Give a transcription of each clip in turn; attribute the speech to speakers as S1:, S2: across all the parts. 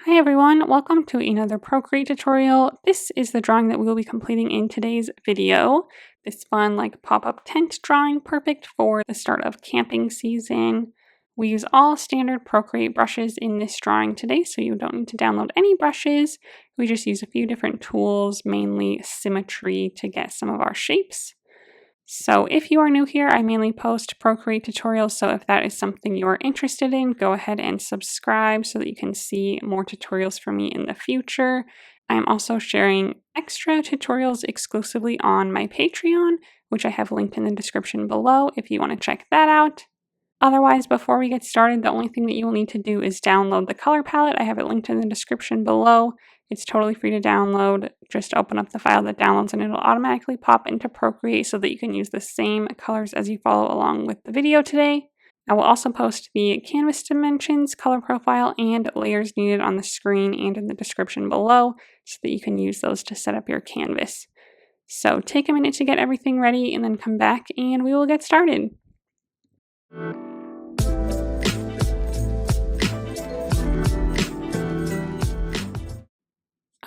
S1: Hi everyone, welcome to another Procreate tutorial. This is the drawing that we will be completing in today's video. This fun pop-up tent drawing, perfect for the start of camping season. We use all standard Procreate brushes in this drawing today, so you don't need to download any brushes. We just use a few different tools, mainly Symmetry, to get some of our shapes. So if you are new here, I mainly post Procreate tutorials, so if that is something you are interested in, go ahead and subscribe so that you can see more tutorials from me in the future. I am also sharing extra tutorials exclusively on my Patreon, which I have linked in the description below if you want to check that out. Otherwise, before we get started, the only thing that you will need to do is download the color palette. I have it linked in the description below. It's totally free to download. Just open up the file that downloads and it'll automatically pop into Procreate so that you can use the same colors as you follow along with the video today. I will also post the canvas dimensions, color profile, and layers needed on the screen and in the description below so that you can use those to set up your canvas. So take a minute to get everything ready and then come back and we will get started.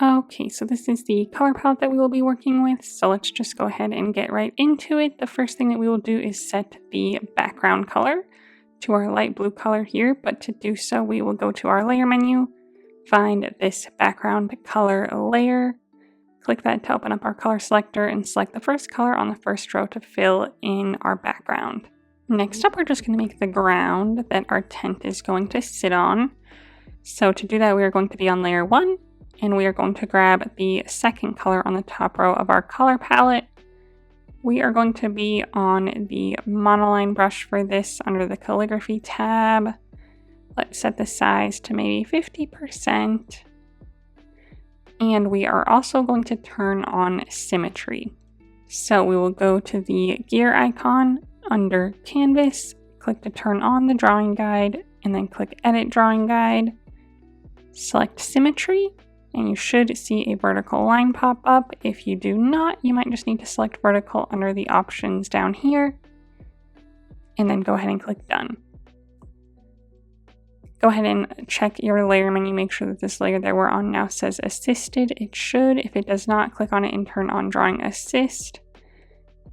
S1: Okay, so this is the color palette that we will be working with, so let's just go ahead and get right into it. The first thing that we will do is set the background color to our light blue color here, but to do so we will go to our layer menu, find this background color layer, click that to open up our color selector, and select the first color on the first row to fill in our background. Next up, we're just going to make the ground that our tent is going to sit on. So to do that, we are going to be on layer 1. And we are going to grab the second color on the top row of our color palette. We are going to be on the monoline brush for this under the calligraphy tab. Let's set the size to maybe 50%. And we are also going to turn on symmetry. So we will go to the gear icon under canvas, click to turn on the drawing guide, and then click edit drawing guide. Select symmetry. And you should see a vertical line pop up. If you do not, you might just need to select vertical under the options down here. And then go ahead and click done. Go ahead and check your layer menu. Make sure that this layer that we're on now says assisted. It should. If it does not, click on it and turn on drawing assist.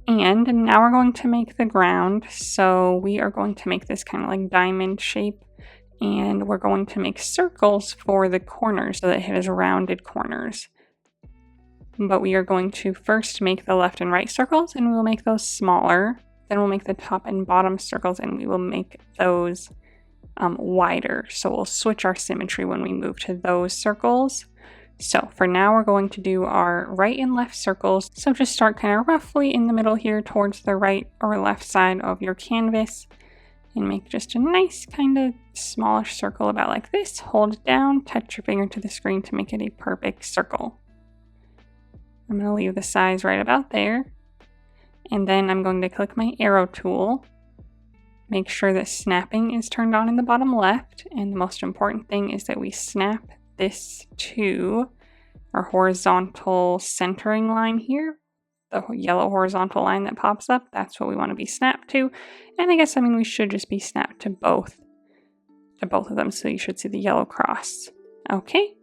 S1: And now we're going to make the ground. So we are going to make this kind of like diamond shape. And we're going to make circles for the corners so that it has rounded corners. But we are going to first make the left and right circles, and we will make those smaller. Then we'll make the top and bottom circles, and we will make those wider. So we'll switch our symmetry when we move to those circles. So for now, we're going to do our right and left circles. So just start kind of roughly in the middle here towards the right or left side of your canvas. And make just a nice kind of smallish circle about like this. Hold it down, touch your finger to the screen to make it a perfect circle. I'm going to leave the size right about there. And then I'm going to click my arrow tool. Make sure that snapping is turned on in the bottom left. And the most important thing is that we snap this to our horizontal centering line here. The yellow horizontal line that pops up, that's what we want to be snapped to. And we should just be snapped to both of them, so you should see the yellow cross. Okay,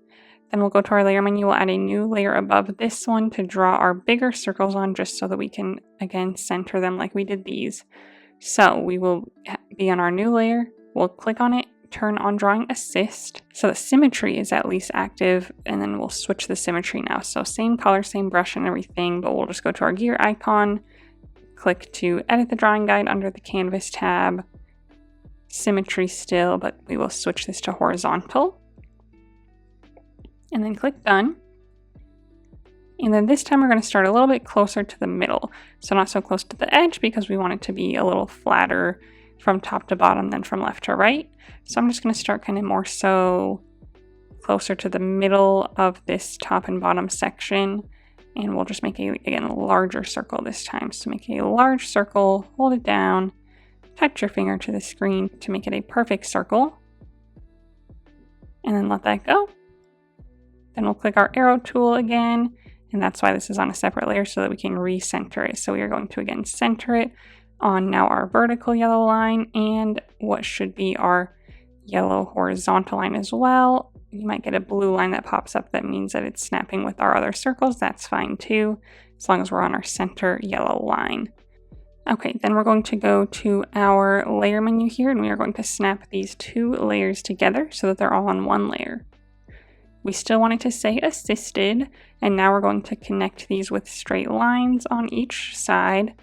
S1: then we'll go to our layer menu. We'll add a new layer above this one to draw our bigger circles on, just so that we can again center them like we did these. So we will be on our new layer, we'll click on it, turn on drawing assist so the symmetry is at least active, and then we'll switch the symmetry now. So same color, same brush and everything, but we'll just go to our gear icon, click to edit the drawing guide under the canvas tab, symmetry still, but we will switch this to horizontal, and then click done. And then this time we're going to start a little bit closer to the middle, so not so close to the edge because we want it to be a little flatter from top to bottom than from left to right. So I'm just going to start kind of more so closer to the middle of this top and bottom section, and we'll just make a larger circle this time. So make a large circle, hold it down, touch your finger to the screen to make it a perfect circle, and then let that go. Then we'll click our arrow tool again, and that's why this is on a separate layer, so that we can recenter it. So we are going to again center it on now our vertical yellow line and what should be our yellow horizontal line as well. you might get a blue line that pops up that means that it's snapping with our other circles. That's fine too, as long as we're on our center yellow line. Okay, then we're going to go to our layer menu here, and we are going to snap these 2 layers together so that they're all on one layer. We still want it to say assisted, and now we're going to connect these with straight lines on each side.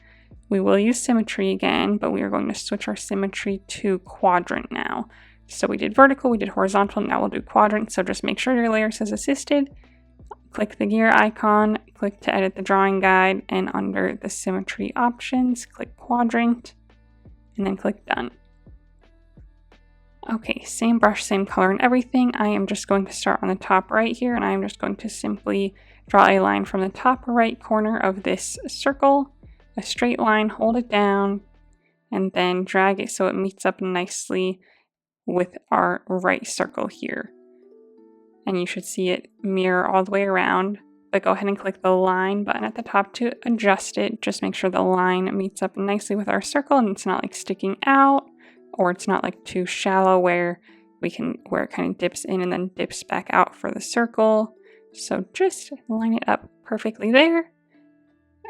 S1: We will use symmetry again, but we are going to switch our symmetry to quadrant now. So we did vertical, we did horizontal, now we'll do quadrant. So just make sure your layer says assisted. Click the gear icon, click to edit the drawing guide, and under the symmetry options, click quadrant, and then click done. Okay, same brush, same color and everything. I am just going to start on the top right here, and I am just going to simply draw a line from the top right corner of this circle, a straight line, hold it down, and then drag it so it meets up nicely with our right circle here. And you should see it mirror all the way around, but go ahead and click the line button at the top to adjust it. Just make sure the line meets up nicely with our circle and it's not like sticking out, or it's not like too shallow where it kind of dips in and then dips back out for the circle. So just line it up perfectly there,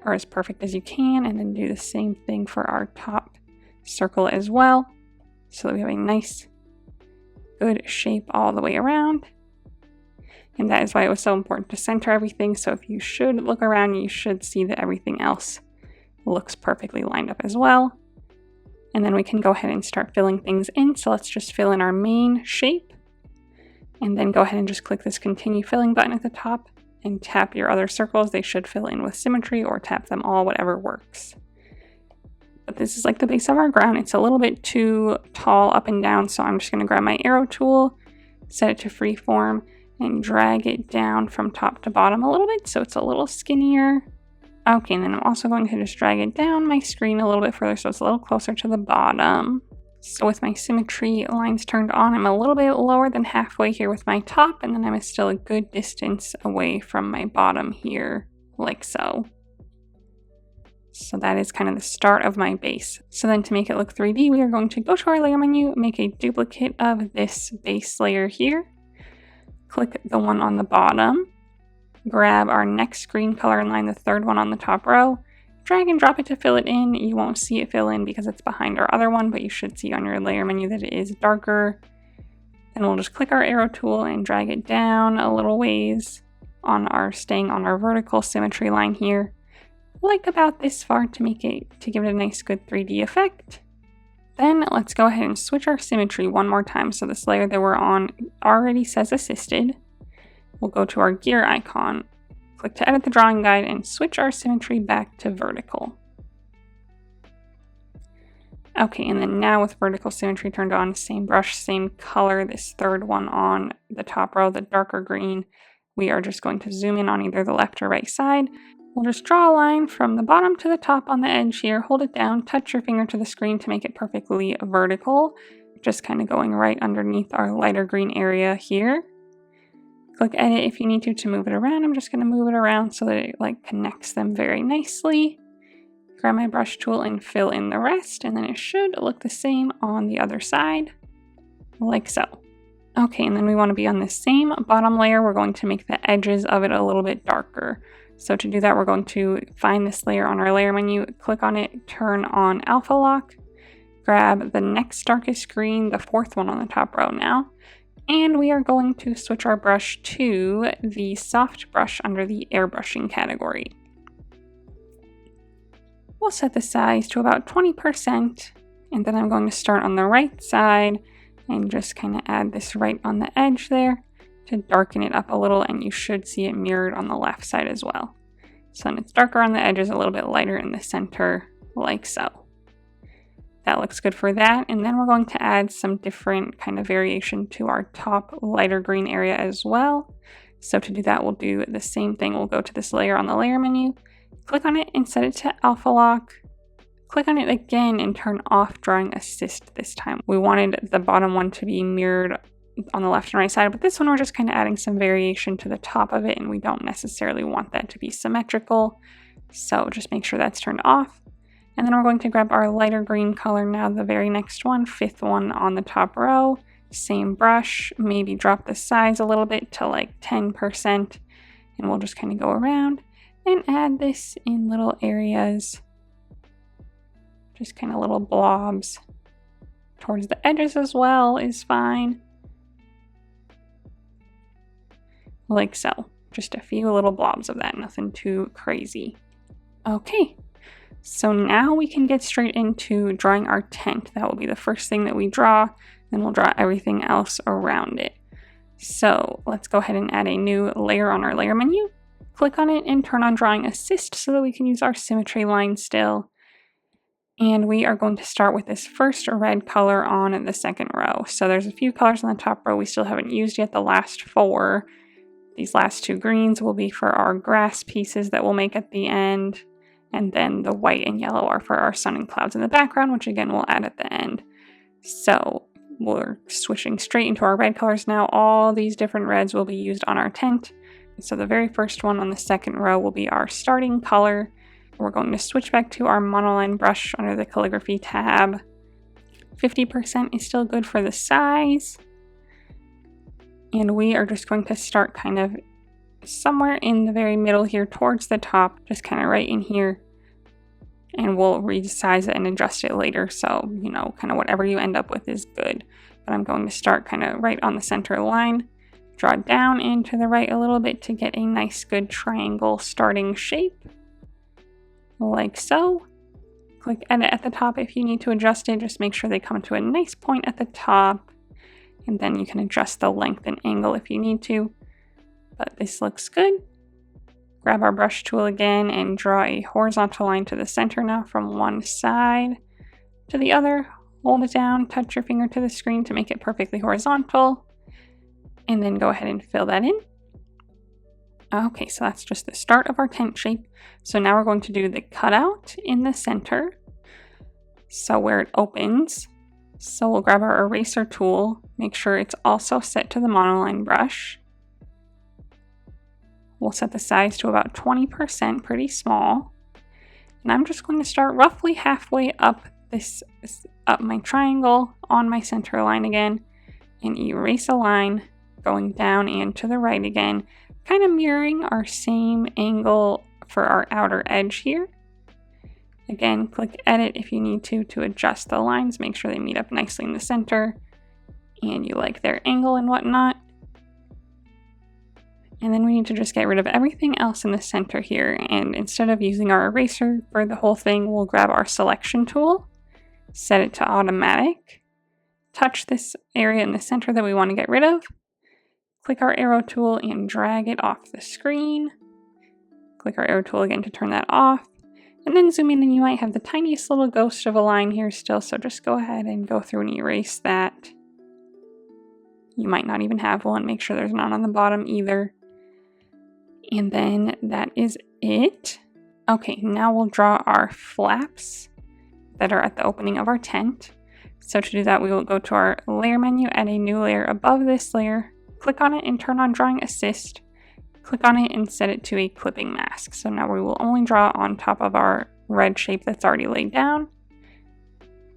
S1: or as perfect as you can, and then do the same thing for our top circle as well, so that we have a nice good shape all the way around. And that is why it was so important to center everything. So if you should look around, you should see that everything else looks perfectly lined up as well. And then we can go ahead and start filling things in. So let's just fill in our main shape. And then go ahead and just click this continue filling button at the top and tap your other circles. They should fill in with symmetry, or tap them all, whatever works. But this is like the base of our ground. It's a little bit too tall up and down. So I'm just going to grab my arrow tool, set it to freeform, and drag it down from top to bottom a little bit so it's a little skinnier. Okay, and then I'm also going to just drag it down my screen a little bit further so it's a little closer to the bottom. So with my symmetry lines turned on, I'm a little bit lower than halfway here with my top, and then I'm still a good distance away from my bottom here, like so. So that is kind of the start of my base. So then to make it look 3D, we are going to go to our layer menu, make a duplicate of this base layer here. Click the one on the bottom, grab our next green color and line, the third one on the top row, drag and drop it to fill it in. You won't see it fill in because it's behind our other one, but you should see on your layer menu that it is darker. Then we'll just click our arrow tool and drag it down a little ways staying on our vertical symmetry line here, like about this far to give it a nice good 3D effect. Then let's go ahead and switch our symmetry one more time. So this layer that we're on already says assisted. We'll go to our gear icon, click to edit the drawing guide, and switch our symmetry back to vertical. Okay, and then now with vertical symmetry turned on, same brush, same color, this third one on the top row, the darker green, we are just going to zoom in on either the left or right side. We'll just draw a line from the bottom to the top on the edge here, hold it down, touch your finger to the screen to make it perfectly vertical, just kind of going right underneath our lighter green area here. Click edit if you need to move it around. I'm just going to move it around so that it connects them very nicely. Grab my brush tool and fill in the rest, and then it should look the same on the other side, like so. Okay, and then we want to be on the same bottom layer. We're going to make the edges of it a little bit darker. So to do that, we're going to find this layer on our layer menu, click on it, turn on alpha lock, grab the next darkest green, the fourth one on the top row now, and we are going to switch our brush to the soft brush under the airbrushing category. We'll set the size to about 20%, and then I'm going to start on the right side and just kind of add this right on the edge there to darken it up a little, and you should see it mirrored on the left side as well. So when it's darker on the edges, a little bit lighter in the center, like so. That looks good for that, and then we're going to add some different kind of variation to our top lighter green area as well. So to do that, we'll do the same thing. We'll go to this layer on the layer menu, click on it and set it to alpha lock. Click on it again and turn off drawing assist this time. We wanted the bottom one to be mirrored on the left and right side, but this one we're just kind of adding some variation to the top of it, and we don't necessarily want that to be symmetrical. So just make sure that's turned off. And then we're going to grab our lighter green color now, the very next one, fifth one on the top row, Same brush, maybe drop the size a little bit to like 10%, and we'll just kind of go around and add this in little areas, just kind of little blobs. Towards the edges as well is fine. Like so. Just a few little blobs of that, nothing too crazy. Okay, so now we can get straight into drawing our tent. That will be the first thing that we draw, then we'll draw everything else around it. So let's go ahead and add a new layer on our layer menu. Click on it and turn on Drawing Assist so that we can use our symmetry line still. And we are going to start with this first red color on the second row. So there's a few colors on the top row we still haven't used yet, the last 4. These last 2 greens will be for our grass pieces that we'll make at the end. And then the white and yellow are for our sun and clouds in the background, which again we'll add at the end. So we're switching straight into our red colors now. All these different reds will be used on our tent. So the very first one on the second row will be our starting color. We're going to switch back to our monoline brush under the calligraphy tab. 50% is still good for the size. And we are just going to start kind of somewhere in the very middle here towards the top, just kind of right in here. And we'll resize it and adjust it later. So, you know, kind of whatever you end up with is good. But I'm going to start kind of right on the center line. Draw down and to the right a little bit to get a nice good triangle starting shape. Like so. Click Edit at the top if you need to adjust it. Just make sure they come to a nice point at the top. And then you can adjust the length and angle if you need to. But this looks good. Grab our brush tool again and draw a horizontal line to the center now from one side to the other. Hold it down, touch your finger to the screen to make it perfectly horizontal. And then go ahead and fill that in. Okay, so that's just the start of our tent shape. So now we're going to do the cutout in the center. So where it opens. So we'll grab our eraser tool, make sure it's also set to the monoline brush. We'll set the size to about 20%, pretty small. And I'm just going to start roughly halfway up my triangle on my center line again and erase a line going down and to the right again, kind of mirroring our same angle for our outer edge here. Again, click Edit if you need to adjust the lines, make sure they meet up nicely in the center and you like their angle and whatnot. And then we need to just get rid of everything else in the center here, and instead of using our eraser for the whole thing, we'll grab our selection tool, set it to automatic, touch this area in the center that we want to get rid of, click our arrow tool and drag it off the screen. Click our arrow tool again to turn that off. And then zoom in and you might have the tiniest little ghost of a line here still, so just go ahead and go through and erase that. You might not even have one, make sure there's none on the bottom either. And then that is it. Okay, now we'll draw our flaps that are at the opening of our tent. So to do that, we will go to our layer menu, add a new layer above this layer, click on it and turn on Drawing Assist. Click on it and set it to a clipping mask. So now we will only draw on top of our red shape that's already laid down.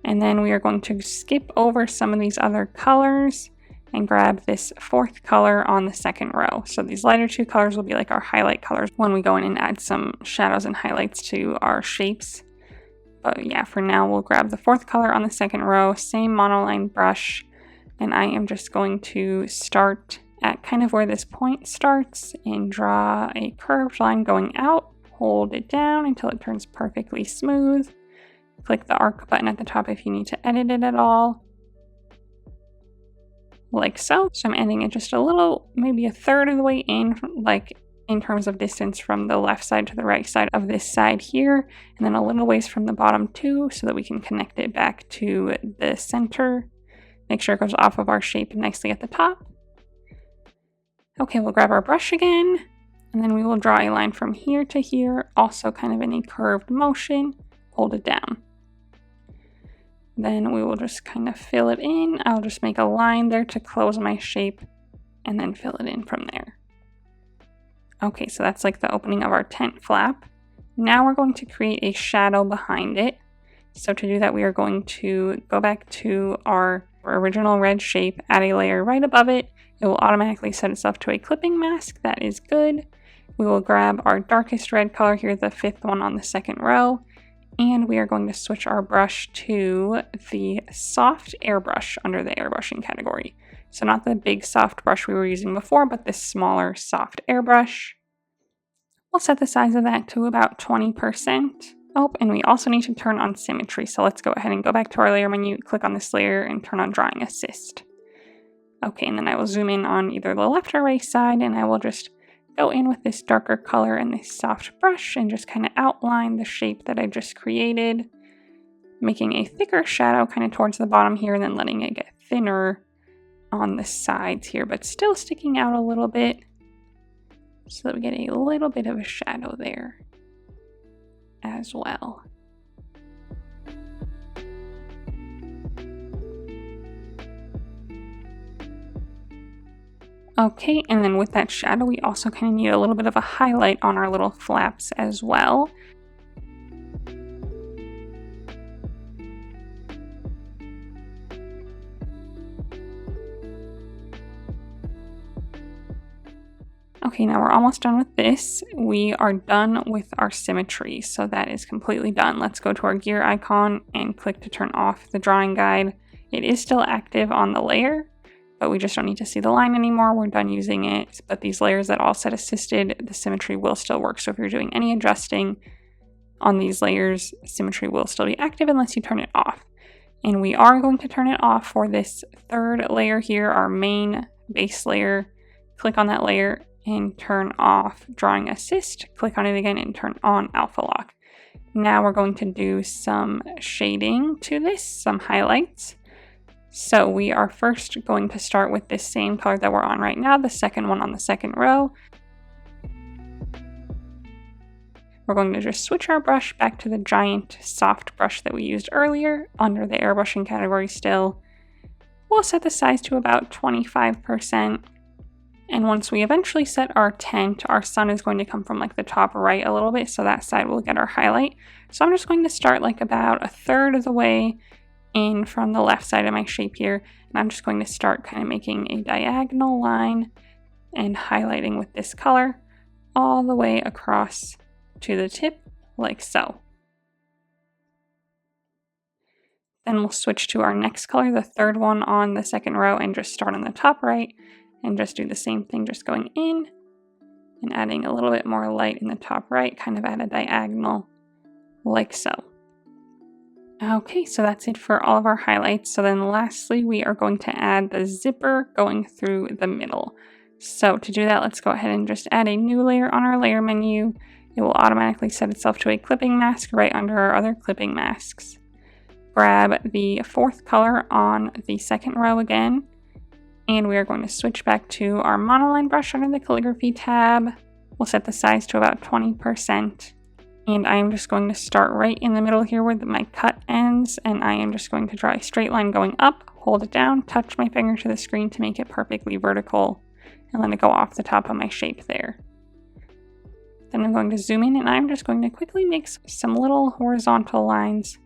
S1: And then we are going to skip over some of these other colors and grab this 4th color on the second row. So these lighter 2 colors will be like our highlight colors when we go in and add some shadows and highlights to our shapes. But yeah, for now we'll grab the 4th color on the second row, same monoline brush, and I am just going to start at kind of where this point starts and draw a curved line going out. Hold it down until it turns perfectly smooth. Click the arc button at the top if you need to edit it at all. Like so. So I'm ending it just a little, maybe a third of the way in, like in terms of distance from the left side to the right side of this side here, and then a little ways from the bottom too, so that we can connect it back to the center. Make sure it goes off of our shape nicely at the top. Okay, we'll grab our brush again, and then we will draw a line from here to here, also kind of in a curved motion. Hold it down. Then we will just kind of fill it in. I'll just make a line there to close my shape and then fill it in from there. Okay, so that's like the opening of our tent flap. Now we're going to create a shadow behind it. So to do that, we are going to go back to our our original red shape, add a layer right above it. It will automatically set itself to a clipping mask. That is good. We will grab our darkest red color here, the 5th one on the 2nd row, and we are going to switch our brush to the soft airbrush under the airbrushing category. So not the big soft brush we were using before, but this smaller soft airbrush. We'll set the size of that to about 20%. Oh, and we also need to turn on Symmetry. So let's go ahead and go back to our layer menu, click on this layer, and turn on Drawing Assist. Okay, and then I will zoom in on either the left or right side, and I will just go in with this darker color and this soft brush and just kind of outline the shape that I just created, making a thicker shadow kind of towards the bottom here, and then letting it get thinner on the sides here, but still sticking out a little bit so that we get a little bit of a shadow there as well. Okay, and then with that shadow, we also kind of need a little bit of a highlight on our little flaps as well. Okay, now we're almost done with this. We are done with our symmetry, so that is completely done. Let's go to our gear icon and click to turn off the drawing guide. It is still active on the layer, but we just don't need to see the line anymore. We're done using it, but these layers that all set assisted, the symmetry will still work. So if you're doing any adjusting on these layers, symmetry will still be active unless you turn it off. And we are going to turn it off for this 3rd layer here, our main base layer. Click on that layer and turn off Drawing Assist. Click on it again and turn on Alpha Lock. Now we're going to do some shading to this, some highlights. So we are first going to start with this same color that we're on right now, the 2nd one on the 2nd row. We're going to just switch our brush back to the giant soft brush that we used earlier under the airbrushing category still. We'll set the size to about 25%. And once we eventually set our tint, our sun is going to come from like the top right a little bit, so that side will get our highlight. So I'm just going to start like about 1/3 of the way in from the left side of my shape here, and I'm just going to start kind of making a diagonal line and highlighting with this color all the way across to the tip, like so. Then we'll switch to our next color, the 3rd one on the 2nd row, and just start on the top right and just do the same thing, just going in and adding a little bit more light in the top right, kind of at a diagonal, like so. Okay, so that's it for all of our highlights. So then lastly, we are going to add the zipper going through the middle. So to do that, let's go ahead and just add a new layer on our layer menu. It will automatically set itself to a clipping mask right under our other clipping masks. Grab the 4th color on the 2nd row again, and we are going to switch back to our monoline brush under the calligraphy tab. We'll set the size to about 20. And I am just going to start right in the middle here where my cut ends, and I am just going to draw a straight line going up, hold it down, touch my finger to the screen to make it perfectly vertical, and let it go off the top of my shape there. Then I'm going to zoom in, and I'm just going to quickly make some little horizontal lines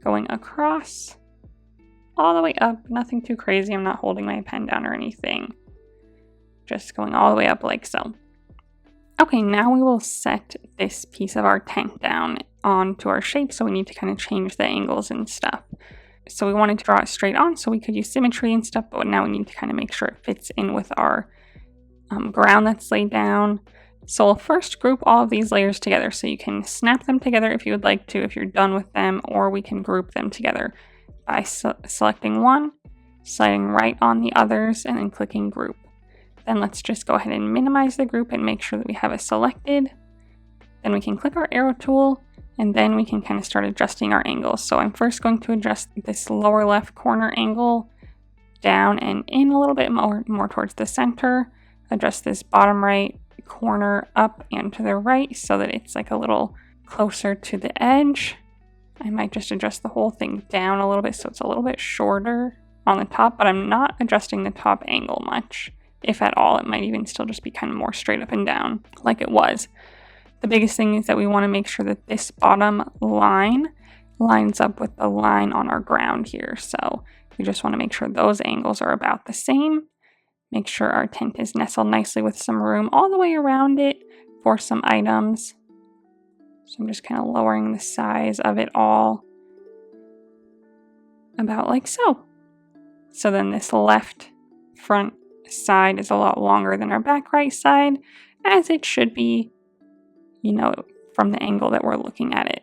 S1: going across all the way up. Nothing too crazy. I'm not holding my pen down or anything. Just going all the way up like so. Okay, now we will set this piece of our tent down onto our shape, so we need to kind of change the angles and stuff. So we wanted to draw it straight on, so we could use symmetry and stuff, but now we need to kind of make sure it fits in with our ground that's laid down. So we'll first group all of these layers together, so you can snap them together if you would like to, if you're done with them, or we can group them together by selecting one, sliding right on the others, and then clicking group. Then let's just go ahead and minimize the group and make sure that we have it selected. Then we can click our arrow tool, and then we can kind of start adjusting our angles. So I'm first going to adjust this lower left corner angle down and in a little bit more towards the center. Adjust this bottom right corner up and to the right so that it's like a little closer to the edge. I might just adjust the whole thing down a little bit so it's a little bit shorter on the top, but I'm not adjusting the top angle much, if at all. It might even still just be kind of more straight up and down like it was. The biggest thing is that we want to make sure that this bottom line lines up with the line on our ground here. So We just want to make sure those angles are about the same. Make sure our tent is nestled nicely with some room all the way around it for some items. So I'm just kind of lowering the size of it all about like so. So then this left front side is a lot longer than our back right side, as it should be, you know, from the angle that we're looking at it.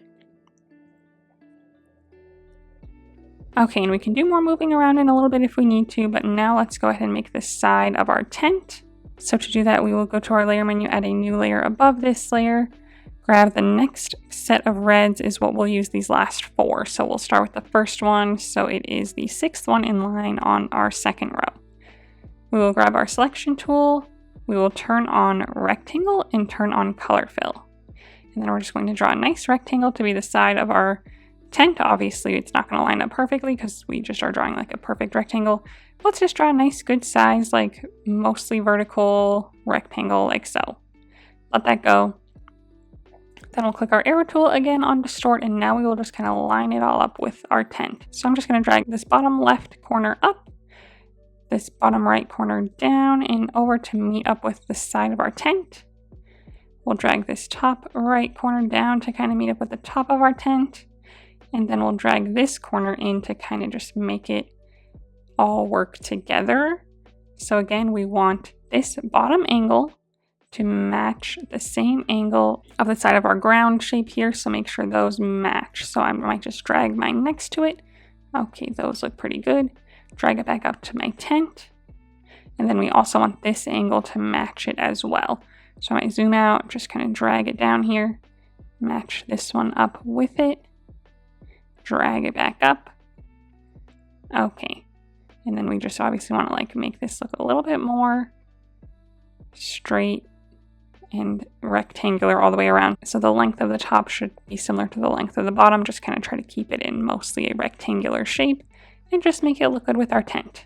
S1: Okay, and we can do more moving around in a little bit if we need to, but now let's go ahead and make this side of our tent. So to do that, we will go to our layer menu, add a new layer above this layer, grab the next set of reds is what we'll use these last 4. So we'll start with the first one, so it is the 6th one in line on our second row. We will grab our selection tool, we will turn on rectangle and turn on color fill. And then we're just going to draw a nice rectangle to be the side of our tent. Obviously it's not going to line up perfectly because we just are drawing like a perfect rectangle. Let's just draw a nice good size, like mostly vertical rectangle like so. Let that go. Then we'll click our arrow tool again on distort, and now we will just kind of line it all up with our tent. So I'm just going to drag this bottom left corner up, this bottom right corner down and over to meet up with the side of our tent. We'll drag this top right corner down to kind of meet up with the top of our tent. And then we'll drag this corner in to kind of just make it all work together. So again, we want this bottom angle to match the same angle of the side of our ground shape here. So make sure those match. So I might just drag mine next to it. Okay, those look pretty good. Drag it back up to my tent. And then we also want this angle to match it as well. So I might zoom out, just kind of drag it down here, match this one up with it. Drag it back up. Okay. And then we just obviously want to like make this look a little bit more straight and rectangular all the way around. So the length of the top should be similar to the length of the bottom. Just kind of try to keep it in mostly a rectangular shape and just make it look good with our tent.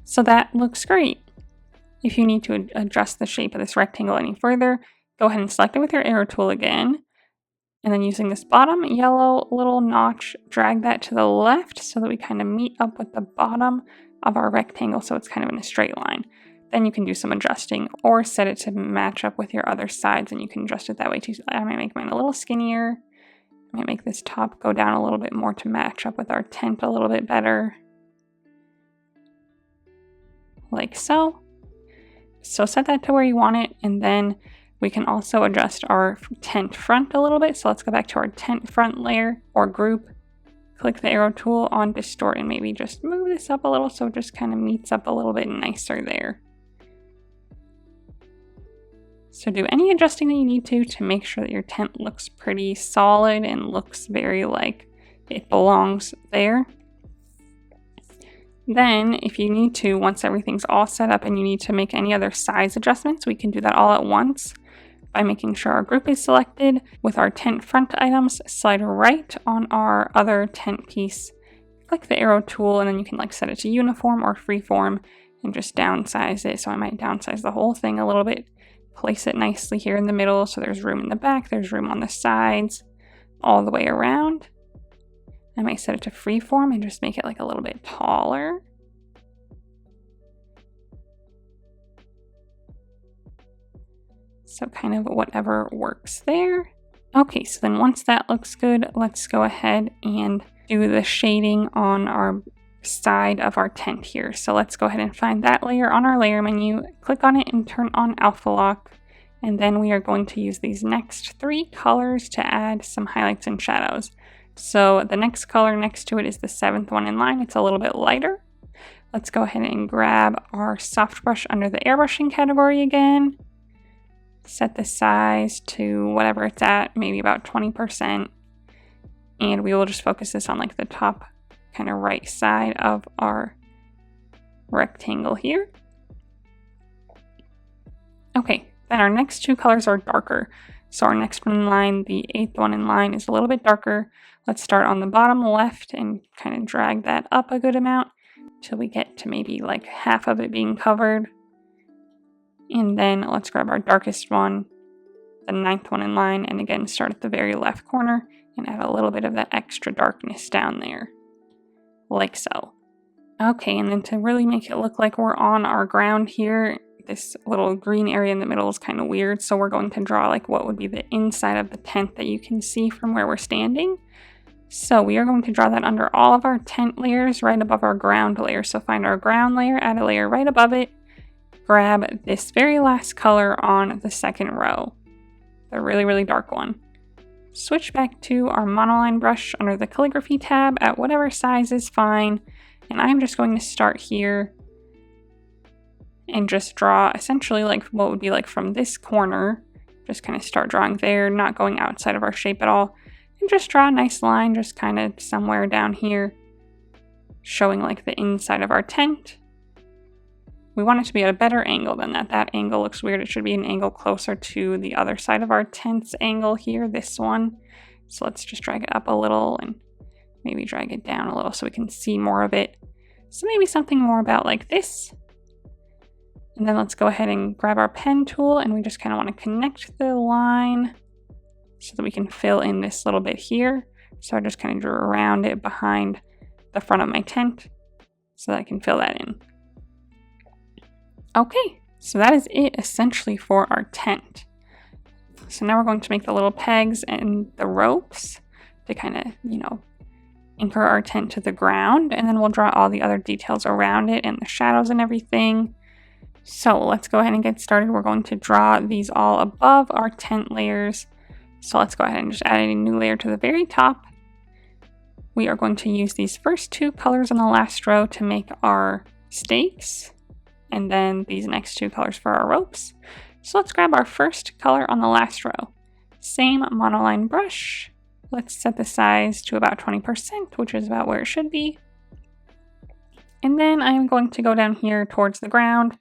S1: So that looks great. If you need to adjust the shape of this rectangle any further, go ahead and select it with your arrow tool again. And then using this bottom yellow little notch, drag that to the left so that we kind of meet up with the bottom of our rectangle so it's kind of in a straight line. Then you can do some adjusting or set it to match up with your other sides and you can adjust it that way too. I might make mine a little skinnier. I might make this top go down a little bit more to match up with our tent a little bit better. Like so. So set that to where you want it, and then we can also adjust our tent front a little bit. So let's go back to our tent front layer or group. Click the arrow tool on distort and maybe just move this up a little so it just kind of meets up a little bit nicer there. So do any adjusting that you need to make sure that your tent looks pretty solid and looks very like it belongs there. Then if you need to, once everything's all set up and you need to make any other size adjustments, we can do that all at once by making sure our group is selected. With our tent front items, slide right on our other tent piece, click the arrow tool, and then you can like set it to uniform or freeform and just downsize it. So I might downsize the whole thing a little bit, place it nicely here in the middle so there's room in the back, there's room on the sides, all the way around. I might set it to freeform and just make it like a little bit taller. So kind of whatever works there. Okay, so then once that looks good, let's go ahead and do the shading on our side of our tent here. So let's go ahead and find that layer on our layer menu, click on it and turn on alpha lock. And then we are going to use these next 3 colors to add some highlights and shadows. So the next color next to it is the 7th one in line. It's a little bit lighter. Let's go ahead and grab our soft brush under the airbrushing category again. Set the size to whatever it's at, maybe about 20%. And we will just focus this on like the top kind of right side of our rectangle here. Okay, then our next 2 colors are darker. So our next one in line, the 8th one in line, is a little bit darker. Let's start on the bottom left and kind of drag that up a good amount till we get to maybe like half of it being covered. And then let's grab our darkest one, the 9th one in line, and again start at the very left corner and add a little bit of that extra darkness down there. like so. Okay, and then to really make it look like we're on our ground here, this little green area in the middle is kind of weird, so we're going to draw like what would be the inside of the tent that you can see from where we're standing. So we are going to draw that under all of our tent layers right above our ground layer. So find our ground layer, add a layer right above it, grab this very last color on the second row, the really, really dark one. Switch back to our monoline brush under the calligraphy tab at whatever size is fine. And I'm just going to start here and just draw essentially like what would be like from this corner. Just kind of start drawing there, not going outside of our shape at all. And just draw a nice line just kind of somewhere down here, showing like the inside of our tent. We want it to be at a better angle than that. That angle looks weird. It should be an angle closer to the other side of our tent's angle here, this one. So let's just drag it up a little and maybe drag it down a little so we can see more of it. So maybe something more about like this. And then let's go ahead and grab our pen tool, and we just kind of want to connect the line so that we can fill in this little bit here. So I just kind of drew around it behind the front of my tent so that I can fill that in. Okay, so that is it essentially for our tent. So now we're going to make the little pegs and the ropes to kind of, anchor our tent to the ground, and then we'll draw all the other details around it and the shadows and everything. So let's go ahead and get started. We're going to draw these all above our tent layers. So let's go ahead and just add a new layer to the very top. We are going to use these first two colors on the last row to make our stakes, and then these next two colors for our ropes. So let's grab our first color on the last row. Same monoline brush. Let's set the size to about 20%, which is about where it should be. And then I'm going to go down here towards the ground.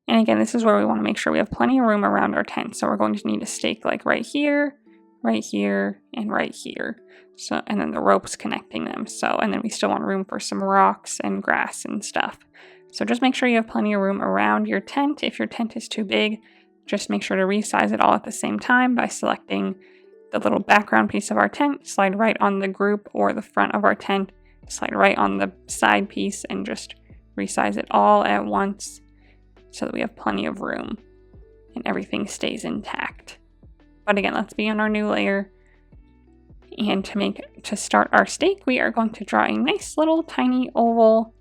S1: And again, this is where we want to make sure we have plenty of room around our tent. So we're going to need a stake like right here, and right here. So, and then the ropes connecting them. So, and then we still want room for some rocks and grass and stuff. So just make sure you have plenty of room around your tent. If your tent is too big, just make sure to resize it all at the same time by selecting the little background piece of our tent, slide right on the group or the front of our tent, slide right on the side piece, and just resize it all at once so that we have plenty of room and everything stays intact. But again, let's be on our new layer. And to start our stake, we are going to draw a nice little tiny oval.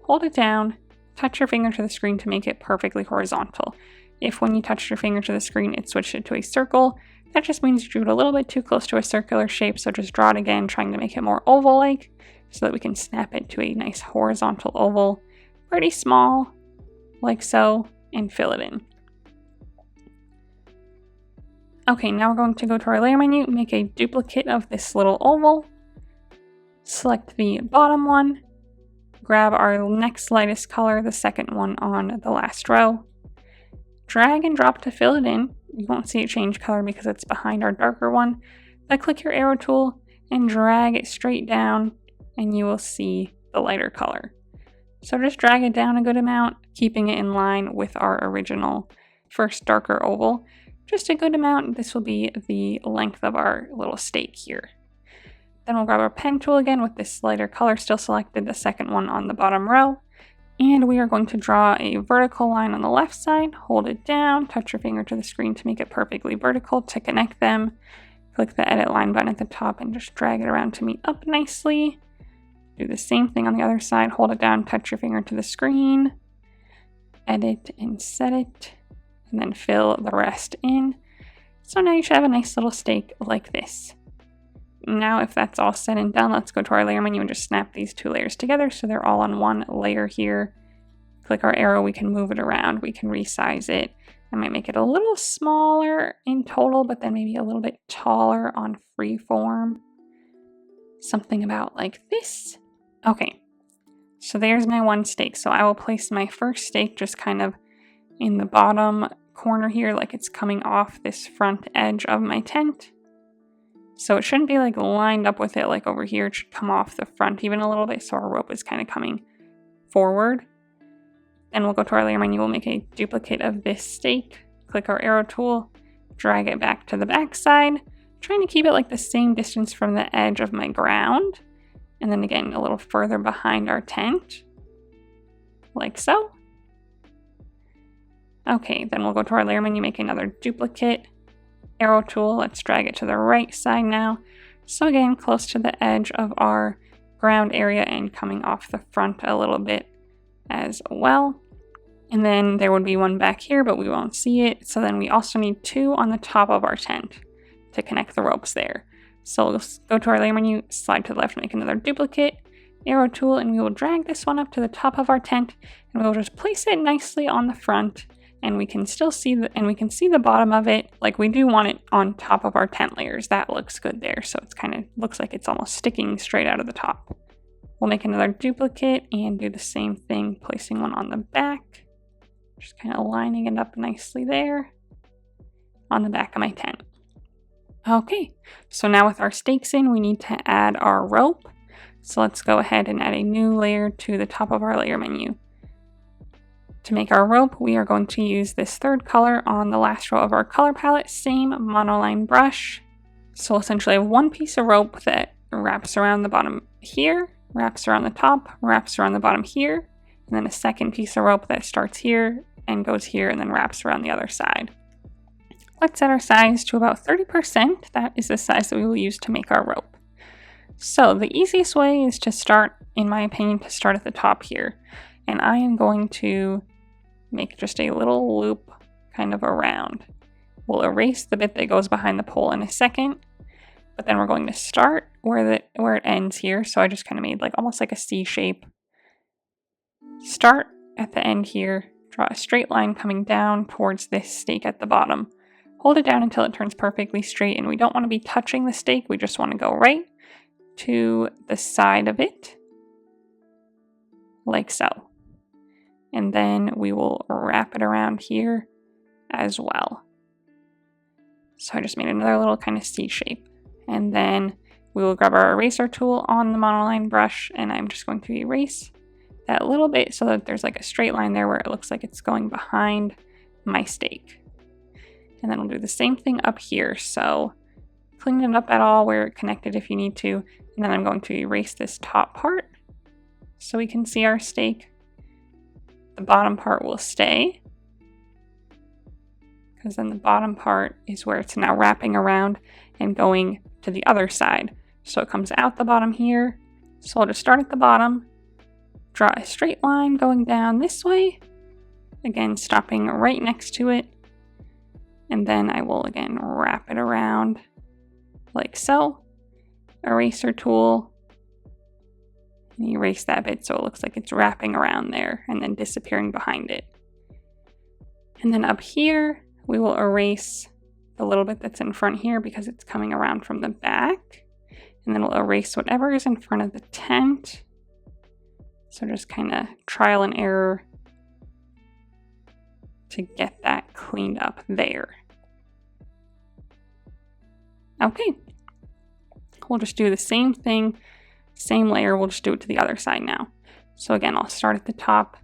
S1: Hold it down, touch your finger to the screen to make it perfectly horizontal. If when you touched your finger to the screen, it switched it to a circle, that just means you drew it a little bit too close to a circular shape, so just draw it again, trying to make it more oval-like, so that we can snap it to a nice horizontal oval, pretty small, like so, and fill it in. Okay, now we're going to go to our layer menu, make a duplicate of this little oval, select the bottom one, grab our next lightest color, the second one on the last row, drag and drop to fill it in. You won't see it change color because it's behind our darker one. Then click your arrow tool and drag it straight down, and you will see the lighter color. So just drag it down a good amount, keeping it in line with our original first darker oval. Just a good amount. This will be the length of our little stake here. Then we'll grab our pen tool again with this lighter color still selected, the second one on the bottom row. And we are going to draw a vertical line on the left side, hold it down, touch your finger to the screen to make it perfectly vertical to connect them. Click the edit line button at the top and just drag it around to meet up nicely. Do the same thing on the other side, hold it down, touch your finger to the screen, edit and set it, and then fill the rest in. So now you should have a nice little stake like this. Now, if that's all said and done, let's go to our layer menu and just snap these two layers together so they're all on one layer here. Click our arrow, we can move it around, we can resize it. I might make it a little smaller in total, but then maybe a little bit taller on freeform. Something about like this. Okay, so there's my one stake. So I will place my first stake just kind of in the bottom corner here, like it's coming off this front edge of my tent. So it shouldn't be like lined up with it like over here. It should come off the front even a little bit, so our rope is kind of coming forward. Then we'll go to our layer menu, we'll make a duplicate of this stake, click our arrow tool, drag it back to the back side, trying to keep it like the same distance from the edge of my ground. And then again, a little further behind our tent, like so. Okay, then we'll go to our layer menu, make another duplicate. Arrow tool, let's drag it to the right side now. So again, close to the edge of our ground area and coming off the front a little bit as well. And then there would be one back here, but we won't see it. So then we also need 2 on the top of our tent to connect the ropes there. So we'll go to our layer menu, slide to the left, make another duplicate, arrow tool, and we will drag this one up to the top of our tent, and we'll just place it nicely on the front, and we can still see the bottom of it. Like, we do want it on top of our tent layers. That looks good there. So it's kind of looks like it's almost sticking straight out of the top. We'll make another duplicate and do the same thing, placing one on the back. Just kind of lining it up nicely there on the back of my tent. Okay, so now with our stakes in, we need to add our rope. So let's go ahead and add a new layer to the top of our layer menu. To make our rope, we are going to use this third color on the last row of our color palette, same monoline brush. So essentially I have one piece of rope that wraps around the bottom here, wraps around the top, wraps around the bottom here, and then a second piece of rope that starts here and goes here and then wraps around the other side. Let's set our size to about 30%. That is the size that we will use to make our rope. So the easiest way is to start, in my opinion, to start at the top here. And I am going to make just a little loop kind of around. We'll erase the bit that goes behind the pole in a second, but then we're going to start where it ends here. So I just kind of made like almost like a C shape. Start at the end here, draw a straight line coming down towards this stake at the bottom. Hold it down until it turns perfectly straight, and we don't want to be touching the stake, we just want to go right to the side of it, like so. And then we will wrap it around here as well. So I just made another little kind of C shape. And then we will grab our eraser tool on the monoline brush, and I'm just going to erase that little bit so that there's like a straight line there where it looks like it's going behind my stake. And then we'll do the same thing up here. So clean it up at all where it connected if you need to. And then I'm going to erase this top part so we can see our stake. The bottom part will stay, because then the bottom part is where it's now wrapping around and going to the other side. So it comes out the bottom here. So I'll just start at the bottom, draw a straight line going down this way, again stopping right next to it. And then I will again wrap it around like so. Eraser tool, and erase that bit so it looks like it's wrapping around there and then disappearing behind it. And then up here, we will erase the little bit that's in front here because it's coming around from the back. And then we'll erase whatever is in front of the tent. So just kind of trial and error to get that cleaned up there. Okay, we'll just do the same thing, same layer, we'll just do it to the other side now. So again, I'll start at the top,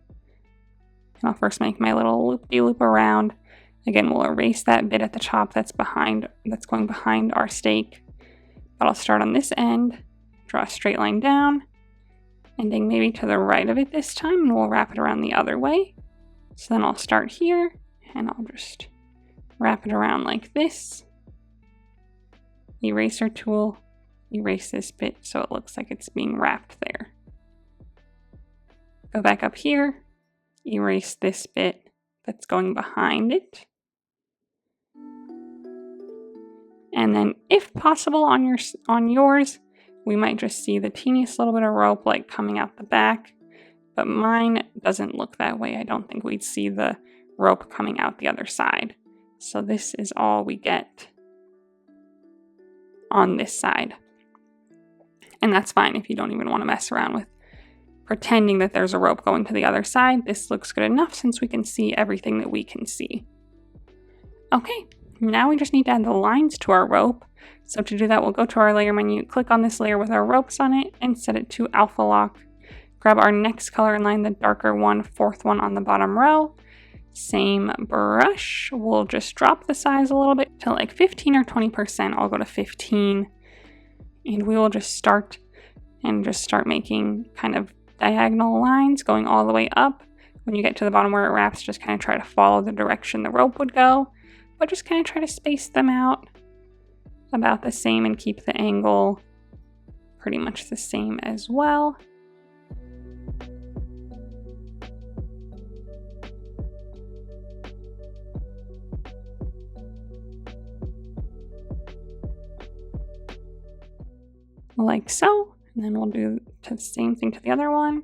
S1: and I'll first make my little loop-de-loop around. Again, we'll erase that bit at the top that's going behind our stake. But I'll start on this end, draw a straight line down, ending maybe to the right of it this time, and we'll wrap it around the other way. So then I'll start here, and I'll just wrap it around like this. Eraser tool, erase this bit so it looks like it's being wrapped there. Go back up here, erase this bit that's going behind it. And then if possible on yours, we might just see the teeniest little bit of rope like coming out the back, but mine doesn't look that way. I don't think we'd see the rope coming out the other side. So this is all we get on this side. And that's fine if you don't even want to mess around with pretending that there's a rope going to the other side. This looks good enough since we can see everything that we can see. Okay, now we just need to add the lines to our rope. So to do that, we'll go to our layer menu, click on this layer with our ropes on it, and set it to alpha lock. Grab our next color and line, the darker one, fourth one on the bottom row. Same brush, we'll just drop the size a little bit to like 15 or 20%. I'll go to 15, and we will just start and just start making kind of diagonal lines going all the way up. When you get to the bottom where it wraps, just kind of try to follow the direction the rope would go, but just kind of try to space them out about the same and keep the angle pretty much the same as well. Like so, and then we'll do the same thing to the other one.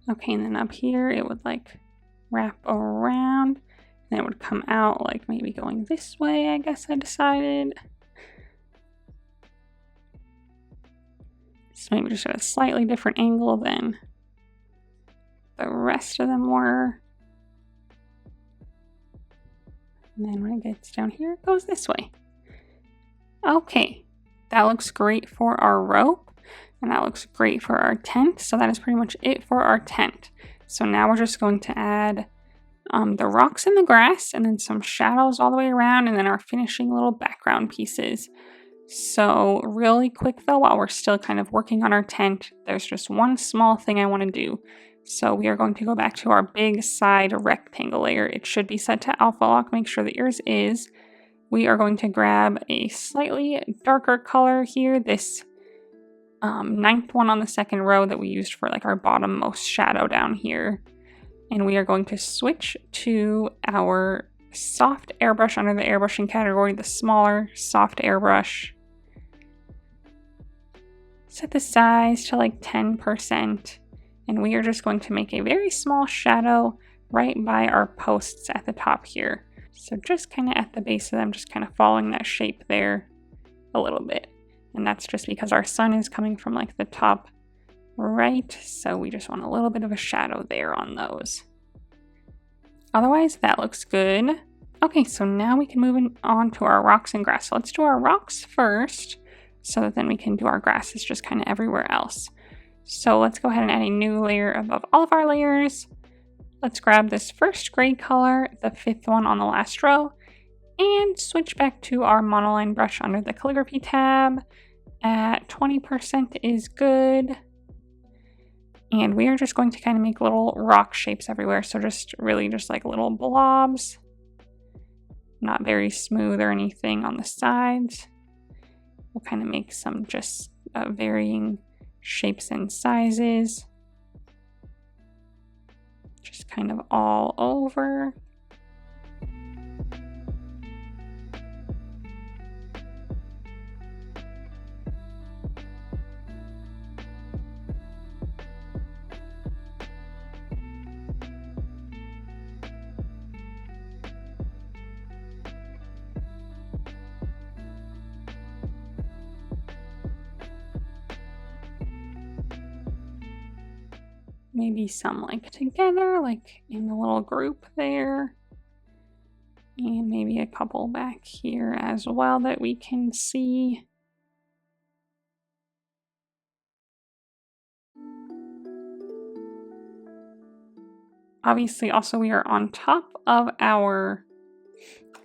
S1: Okay, and then up here it would like wrap around, and it would come out like maybe going this way, I guess I decided. So maybe just at a slightly different angle than the rest of them were. And then when it gets down here, it goes this way. Okay, that looks great for our rope, and that looks great for our tent. So that is pretty much it for our tent. So now we're just going to add the rocks and the grass, and then some shadows all the way around, and then our finishing little background pieces. So really quick though, while we're still kind of working on our tent, there's just one small thing I want to do. So we are going to go back to our big side rectangle layer. It should be set to alpha lock. Make sure that yours is. We are going to grab a slightly darker color here, this 9th one on the second row that we used for like our bottommost shadow down here. And we are going to switch to our soft airbrush under the airbrushing category, the smaller soft airbrush. Set the size to like 10%. And we are just going to make a very small shadow right by our posts at the top here. So just kind of at the base of them, just kind of following that shape there a little bit. And that's just because our sun is coming from like the top right. So we just want a little bit of a shadow there on those. Otherwise, that looks good. Okay, so now we can move on to our rocks and grass. So let's do our rocks first, so that then we can do our grasses just kind of everywhere else. So let's go ahead and add a new layer above all of our layers. Let's grab this first gray color, the 5th one on the last row, and switch back to our monoline brush under the calligraphy tab. At 20% is good. And we are just going to kind of make little rock shapes everywhere. So just really just like little blobs. Not very smooth or anything on the sides. We'll kind of make some just varying shapes and sizes. Just kind of all over. Maybe some like together, like in a little group there. And maybe a couple back here as well that we can see. Obviously, also we are on top of our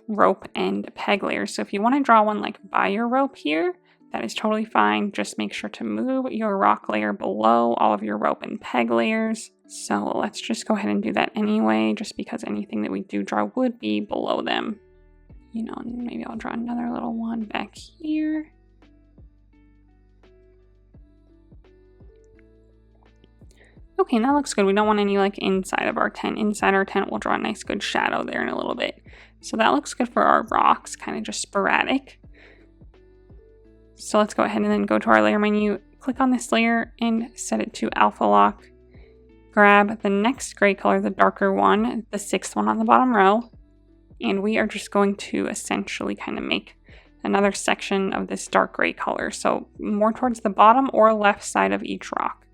S1: rope and peg layers. So if you want to draw one like by your rope here, that is totally fine. Just make sure to move your rock layer below all of your rope and peg layers. So let's just go ahead and do that anyway, just because anything that we do draw would be below them. You know, maybe I'll draw another little one back here. Okay, and that looks good. We don't want any like inside of our tent. Inside our tent, we'll draw a nice good shadow there in a little bit. So that looks good for our rocks, kind of just sporadic. So let's go ahead and then go to our layer menu, click on this layer and set it to alpha lock. Grab the next gray color, the darker one, the 6th one on the bottom row. And we are just going to essentially kind of make another section of this dark gray color. So more towards the bottom or left side of each rock.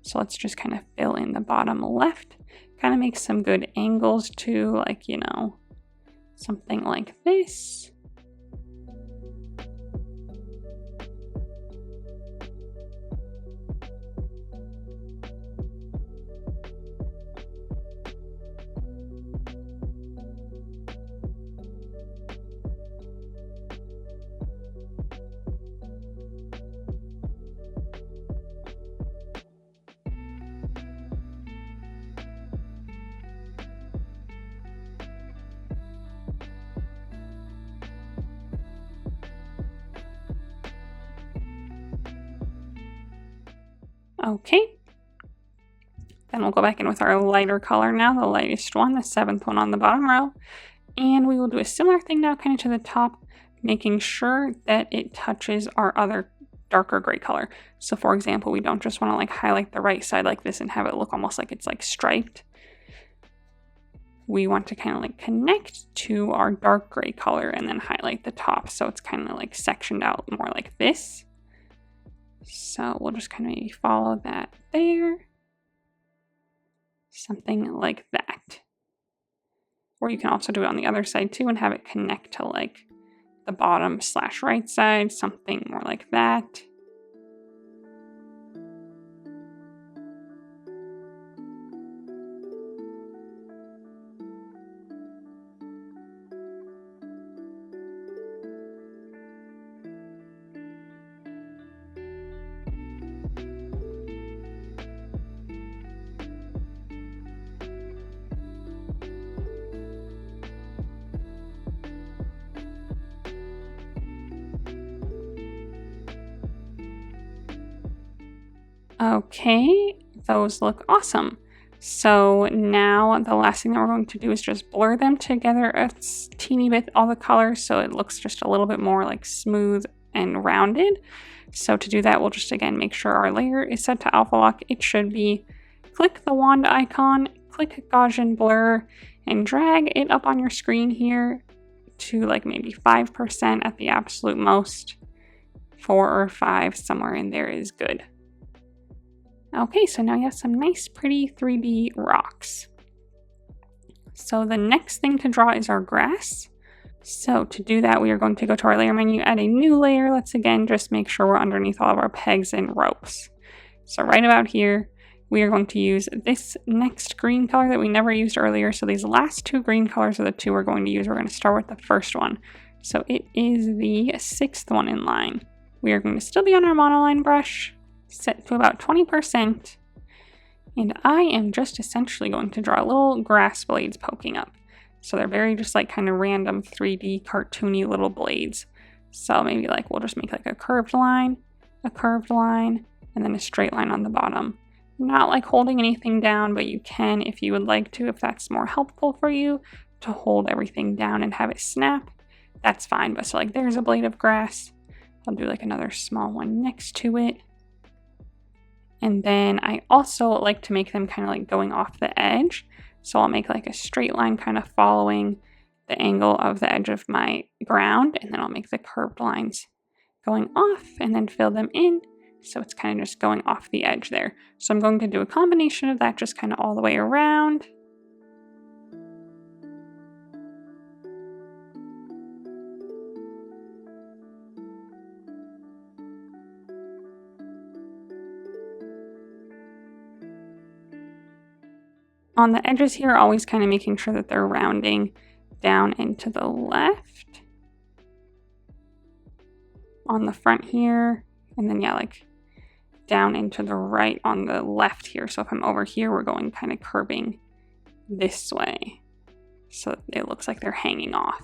S1: So let's just kind of fill in the bottom left, kind of make some good angles too, like, you know, something like this. Okay. Then we'll go back in with our lighter color now, the lightest one, the 7th one on the bottom row. And we will do a similar thing now kind of to the top, making sure that it touches our other darker gray color. So for example, we don't just want to like highlight the right side like this and have it look almost like it's like striped. We want to kind of like connect to our dark gray color and then highlight the top. So it's kind of like sectioned out more like this. So we'll just kind of maybe follow that there. Something like that. Or you can also do it on the other side too and have it connect to like the bottom / right side, something more like that. Okay, those look awesome. So now the last thing that we're going to do is just blur them together a teeny bit, all the colors, so it looks just a little bit more like smooth and rounded. So to do that, we'll just again make sure our layer is set to alpha lock. It should be. Click the wand icon, click Gaussian blur, and drag it up on your screen here to like maybe 5% at the absolute most. 4 or 5, somewhere in there is good. Okay, so now you have some nice pretty 3D rocks. So the next thing to draw is our grass. So to do that, we are going to go to our layer menu, add a new layer. Let's again just make sure we're underneath all of our pegs and ropes. So right about here, we are going to use this next green color that we never used earlier. So these last 2 green colors are the 2 we're going to use. We're going to start with the first one. So it is the 6th one in line. We are going to still be on our monoline brush, set to about 20, and I am just essentially going to draw little grass blades poking up. So they're very just like kind of random 3D cartoony little blades. So maybe like we'll just make like a curved line, and then a straight line on the bottom. Not like holding anything down, but you can if you would like to, if that's more helpful for you, to hold everything down and have it snap. That's fine, but so like there's a blade of grass. I'll do like another small one next to it. And then I also like to make them kind of like going off the edge. So I'll make like a straight line kind of following the angle of the edge of my ground. And then I'll make the curved lines going off and then fill them in. So it's kind of just going off the edge there. So I'm going to do a combination of that just kind of all the way around. On the edges here, always kind of making sure that they're rounding down and to the left. On the front here, and then yeah, like down and to the right on the left here. So if I'm over here, we're going kind of curving this way. So it looks like they're hanging off.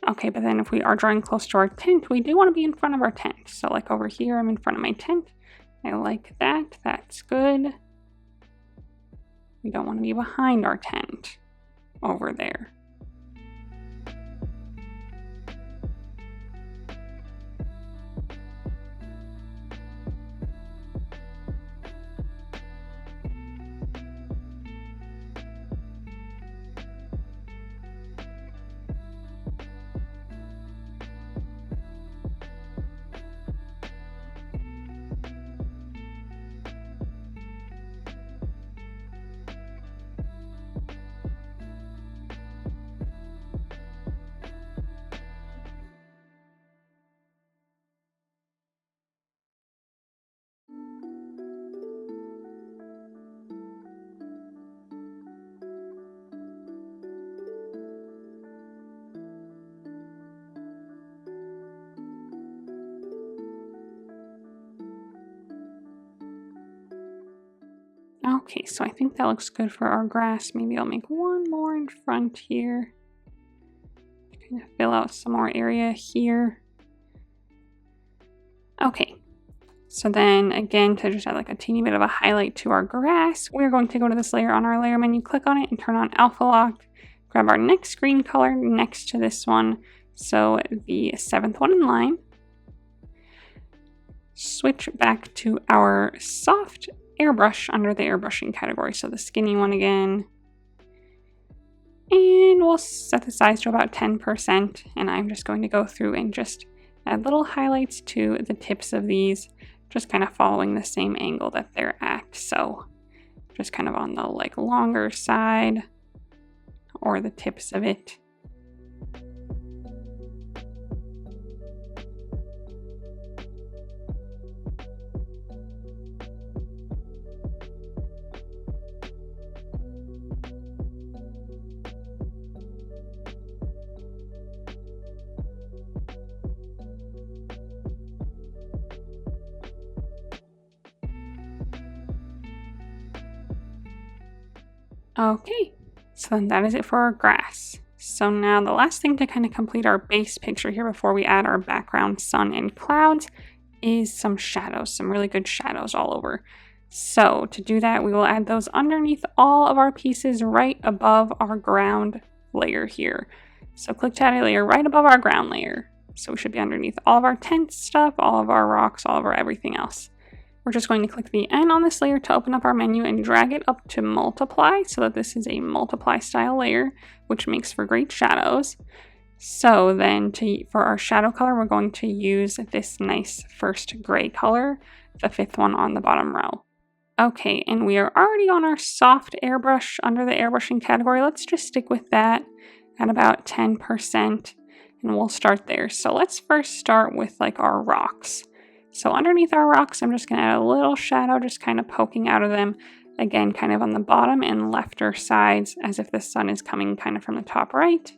S1: Okay, but then if we are drawing close to our tent, we do want to be in front of our tent. So like over here, I'm in front of my tent. I like that. That's good. We don't want to be behind our tent over there. Okay, so I think that looks good for our grass. Maybe I'll make one more in front here. Kind of fill out some more area here. Okay, so then again, to just add like a teeny bit of a highlight to our grass, we're going to go to this layer on our layer menu, click on it and turn on alpha lock. Grab our next green color next to this one, so the 7th one in line. Switch back to our soft airbrush under the airbrushing category, so the skinny one again. And we'll set the size to about 10%, and I'm just going to go through and just add little highlights to the tips of these, just kind of following the same angle that they're at. So just kind of on the like longer side or the tips of it. Okay, so then that is it for our grass. So now the last thing to kind of complete our base picture here before we add our background sun and clouds is some shadows, some really good shadows all over. So to do that, we will add those underneath all of our pieces right above our ground layer here. So click to add a layer right above our ground layer. So we should be underneath all of our tent stuff, all of our rocks, all of our everything else. We're just going to click the N on this layer to open up our menu and drag it up to multiply so that this is a multiply style layer, which makes for great shadows. So then for our shadow color, we're going to use this nice first gray color, the 5th one on the bottom row. Okay, and we are already on our soft airbrush under the airbrushing category. Let's just stick with that at about 10% and we'll start there. So let's first start with like our rocks. So underneath our rocks, I'm just going to add a little shadow just kind of poking out of them. Again, kind of on the bottom and lefter sides as if the sun is coming kind of from the top right.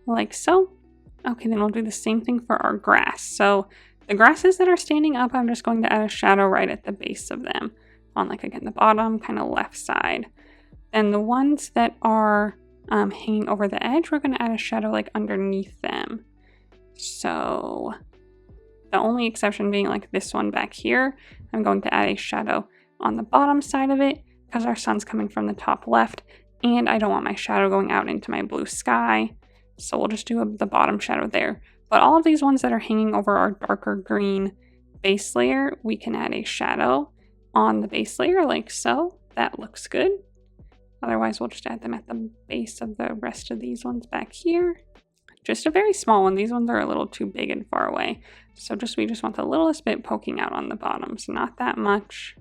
S1: Like so. Okay, then we'll do the same thing for our grass. So the grasses that are standing up, I'm just going to add a shadow right at the base of them on like again the bottom kind of left side. And the ones that are hanging over the edge, we're going to add a shadow like underneath them. So the only exception being like this one back here, I'm going to add a shadow on the bottom side of it because our sun's coming from the top left and I don't want my shadow going out into my blue sky. So we'll just do the bottom shadow there. But all of these ones that are hanging over our darker green base layer, we can add a shadow on the base layer like so. That looks good. Otherwise, we'll just add them at the base of the rest of these ones back here. Just a very small one. These ones are a little too big and far away. So we just want the littlest bit poking out on the bottoms. Not that much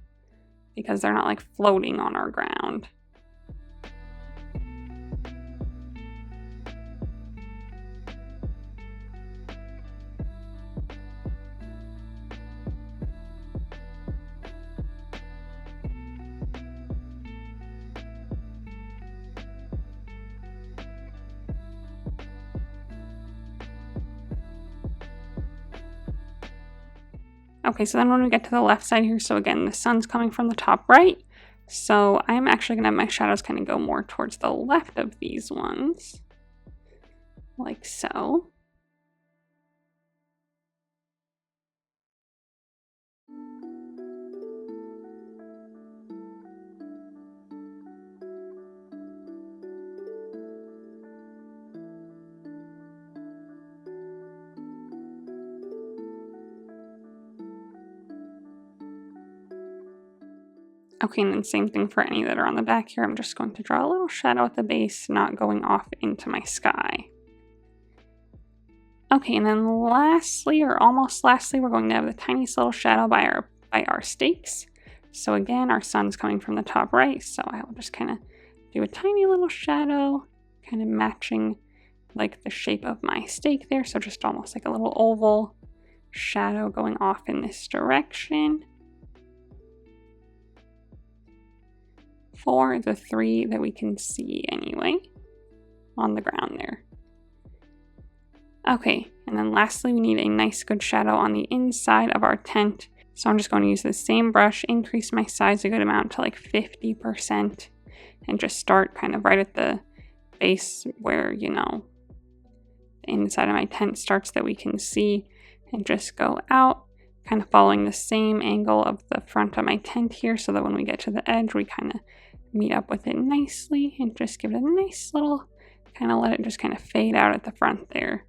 S1: because they're not like floating on our ground. Okay, so then when we get to the left side here, so again, the sun's coming from the top right. So I'm actually going to have my shadows kind of go more towards the left of these ones, like so. Okay, and then same thing for any that are on the back here. I'm just going to draw a little shadow at the base, not going off into my sky. Okay, and then lastly, or almost lastly, we're going to have the tiniest little shadow by our stakes. So again, our sun's coming from the top right, so I will just kind of do a tiny little shadow, kind of matching like the shape of my stake there. So just almost like a little oval shadow going off in this direction for the 3 that we can see anyway on the ground there. Okay, and then lastly, we need a nice good shadow on the inside of our tent. So I'm just going to use the same brush, increase my size a good amount to like 50%, and just start kind of right at the base where, you know, the inside of my tent starts that we can see, and just go out, kind of following the same angle of the front of my tent here, so that when we get to the edge, we kind of meet up with it nicely, and just give it a nice little, kind of let it just kind of fade out at the front there.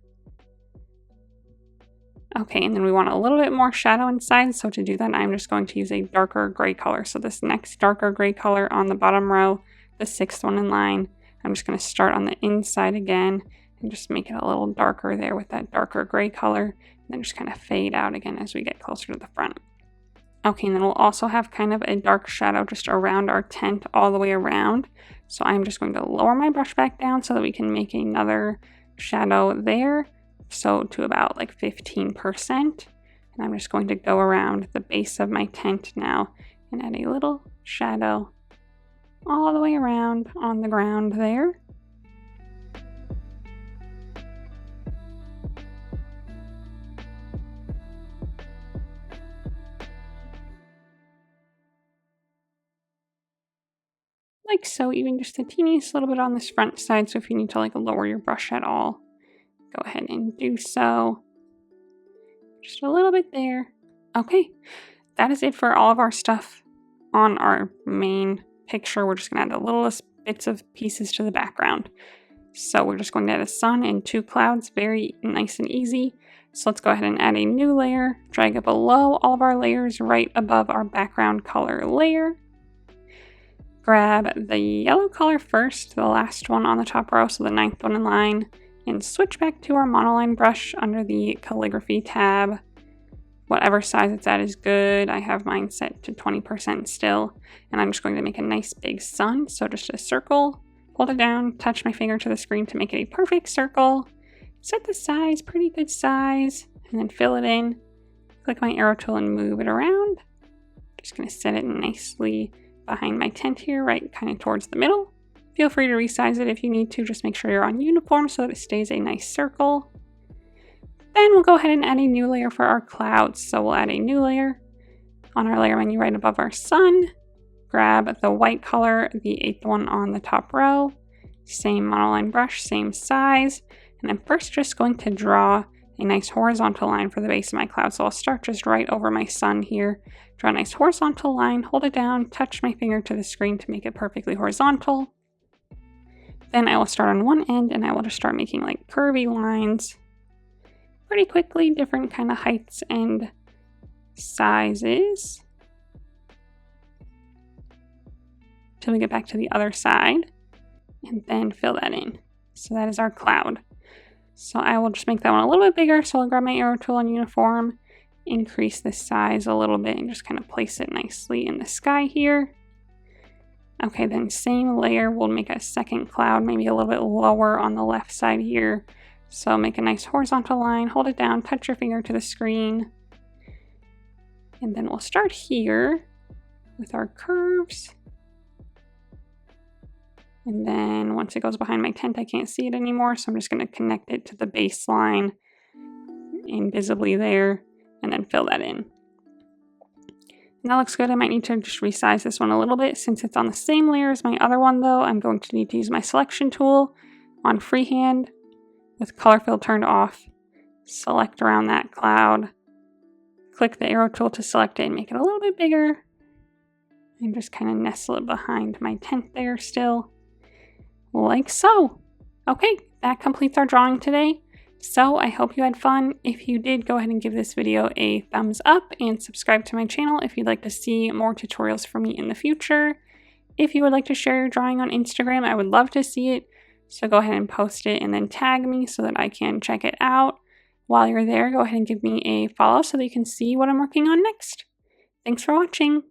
S1: Okay, and then we want a little bit more shadow inside, so to do that, I'm just going to use a darker gray color. So this next darker gray color on the bottom row, the 6th one in line, I'm just going to start on the inside again, and just make it a little darker there with that darker gray color, and then just kind of fade out again as we get closer to the front. Okay, and then we'll also have kind of a dark shadow just around our tent all the way around. So I'm just going to lower my brush back down so that we can make another shadow there. So to about like 15%. And I'm just going to go around the base of my tent now and add a little shadow all the way around on the ground there. Like so, even just the teeniest little bit on this front side. So if you need to like lower your brush at all, go ahead and do so. Just a little bit there. Okay, that is it for all of our stuff on our main picture. We're just going to add the littlest bits of pieces to the background. So we're just going to add a sun and 2 clouds, very nice and easy. So let's go ahead and add a new layer, drag it below all of our layers right above our background color layer. Grab the yellow color first, the last one on the top row, so the 9th one in line, and switch back to our monoline brush under the calligraphy tab. Whatever size it's at is good. I have mine set to 20% still, and I'm just going to make a nice big sun. So just a circle, hold it down, touch my finger to the screen to make it a perfect circle, set the size, pretty good size, and then fill it in. Click my arrow tool and move it around. Just going to set it nicely behind my tent here, right kind of towards the middle. Feel free to resize it if you need to, just make sure you're on uniform so that it stays a nice circle. Then we'll go ahead and add a new layer for our clouds. So we'll add a new layer on our layer menu right above our sun. Grab the white color, the 8th one on the top row. Same monoline brush, same size. And I'm first just going to draw a nice horizontal line for the base of my cloud. So I'll start just right over my sun here. Draw a nice horizontal line, hold it down, touch my finger to the screen to make it perfectly horizontal. Then I will start on one end and I will just start making like curvy lines pretty quickly, different kind of heights and sizes, till we get back to the other side, and then fill that in. So that is our cloud. So I will just make that one a little bit bigger. So I'll grab my arrow tool on uniform, increase the size a little bit, and just kind of place it nicely in the sky here. Okay, then same layer, we'll make a second cloud, maybe a little bit lower on the left side here. So make a nice horizontal line, hold it down, touch your finger to the screen. And then we'll start here with our curves. And then once it goes behind my tent, I can't see it anymore. So I'm just going to connect it to the baseline invisibly there and then fill that in. And that looks good. I might need to just resize this one a little bit since it's on the same layer as my other one though. I'm going to need to use my selection tool on freehand with color fill turned off. Select around that cloud. Click the arrow tool to select it and make it a little bit bigger. And just kind of nestle it behind my tent there still. Like so. Okay, that completes our drawing today. So I hope you had fun. If you did, go ahead and give this video a thumbs up and subscribe to my channel if you'd like to see more tutorials from me in the future. If you would like to share your drawing on Instagram, I would love to see it. So go ahead and post it and then tag me so that I can check it out. While you're there, go ahead and give me a follow so that you can see what I'm working on next. Thanks for watching.